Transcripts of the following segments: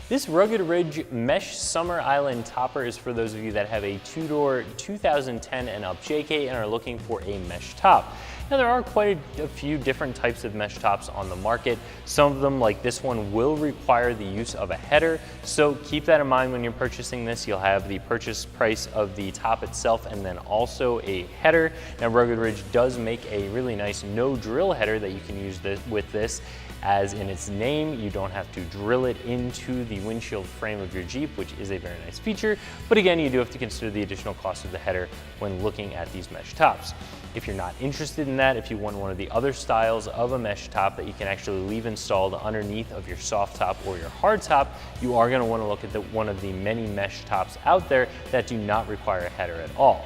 This Rugged Ridge Mesh Summer Island Topper is for those of you that have a two-door 2010 and up JK and are looking for a mesh top. Now there are quite a few different types of mesh tops on the market. Some of them, like this one, will require the use of a header, so keep that in mind when you're purchasing this. You'll have the purchase price of the top itself and then also a header. Now Rugged Ridge does make a really nice no drill header that you can use with this. As in its name, you don't have to drill it into the windshield frame of your Jeep, which is a very nice feature. But again, you do have to consider the additional cost of the header when looking at these mesh tops. If you're not interested in that, if you want one of the other styles of a mesh top that you can actually leave installed underneath of your soft top or your hard top, you are going to want to look at one of the many mesh tops out there that do not require a header at all.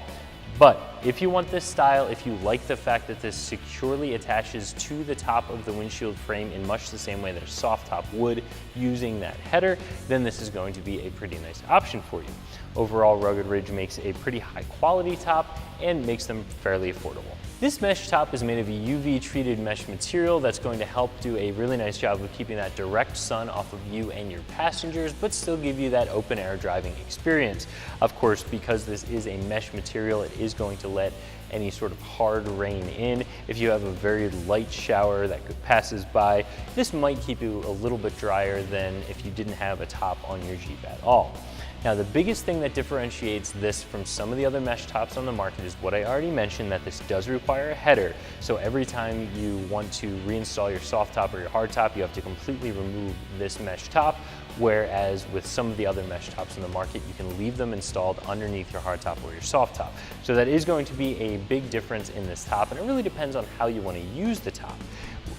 But if you want this style, if you like the fact that this securely attaches to the top of the windshield frame in much the same way that a soft top would using that header, then this is going to be a pretty nice option for you. Overall, Rugged Ridge makes a pretty high quality top and makes them fairly affordable. This mesh top is made of a UV treated mesh material that's going to help do a really nice job of keeping that direct sun off of you and your passengers, but still give you that open air driving experience. Of course, because this is a mesh material, it is going to let any sort of hard rain in. If you have a very light shower that passes by, this might keep you a little bit drier than if you didn't have a top on your Jeep at all. Now, the biggest thing that differentiates this from some of the other mesh tops on the market is what I already mentioned, that this does require a header. So every time you want to reinstall your soft top or your hard top, you have to completely remove this mesh top. Whereas with some of the other mesh tops in the market, you can leave them installed underneath your hard top or your soft top. So that is going to be a big difference in this top, and it really depends on how you want to use the top.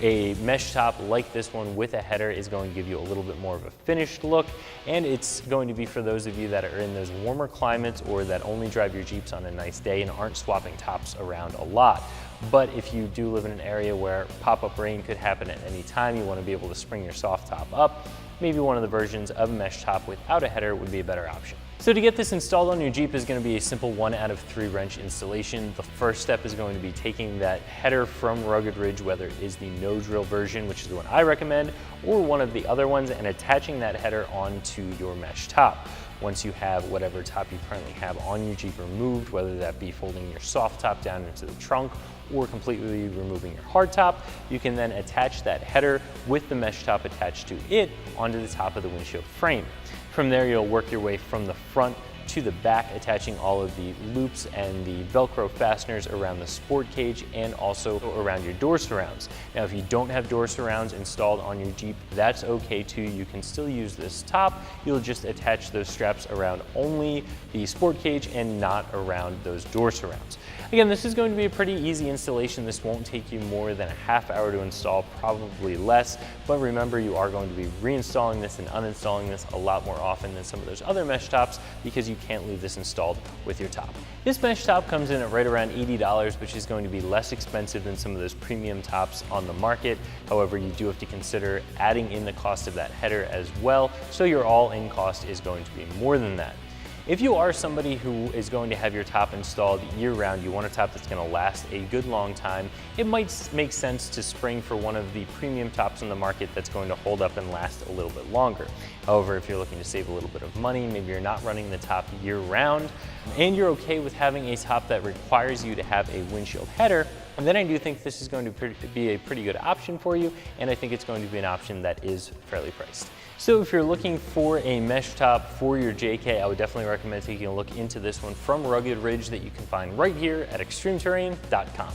A mesh top like this one with a header is going to give you a little bit more of a finished look, and it's going to be for those of you that are in those warmer climates or that only drive your Jeeps on a nice day and aren't swapping tops around a lot. But if you do live in an area where pop-up rain could happen at any time, you want to be able to spring your soft top up, maybe one of the versions of a mesh top without a header would be a better option. So to get this installed on your Jeep is going to be a simple 1 out of 3 wrench installation. The first step is going to be taking that header from Rugged Ridge, whether it is the no drill version, which is the one I recommend, or one of the other ones, and attaching that header onto your mesh top. Once you have whatever top you currently have on your Jeep removed, whether that be folding your soft top down into the trunk or completely removing your hard top, you can then attach that header with the mesh top attached to it onto the top of the windshield frame. From there, you'll work your way from the front to the back, attaching all of the loops and the Velcro fasteners around the sport cage and also around your door surrounds. Now, if you don't have door surrounds installed on your Jeep, that's okay too. You can still use this top. You'll just attach those straps around only the sport cage and not around those door surrounds. Again, this is going to be a pretty easy installation. This won't take you more than a half hour to install, probably less. But remember, you are going to be reinstalling this and uninstalling this a lot more often than some of those other mesh tops because you can't leave this installed with your top. This mesh top comes in at right around $80, which is going to be less expensive than some of those premium tops on the market. However, you do have to consider adding in the cost of that header as well, so your all-in cost is going to be more than that. If you are somebody who is going to have your top installed year-round, you want a top that's going to last a good long time, it might make sense to spring for one of the premium tops on the market that's going to hold up and last a little bit longer. However, if you're looking to save a little bit of money, maybe you're not running the top year-round, and you're okay with having a top that requires you to have a windshield header, and then I do think this is going to be a pretty good option for you, and I think it's going to be an option that is fairly priced. So if you're looking for a mesh top for your JK, I would definitely recommend taking a look into this one from Rugged Ridge that you can find right here at ExtremeTerrain.com.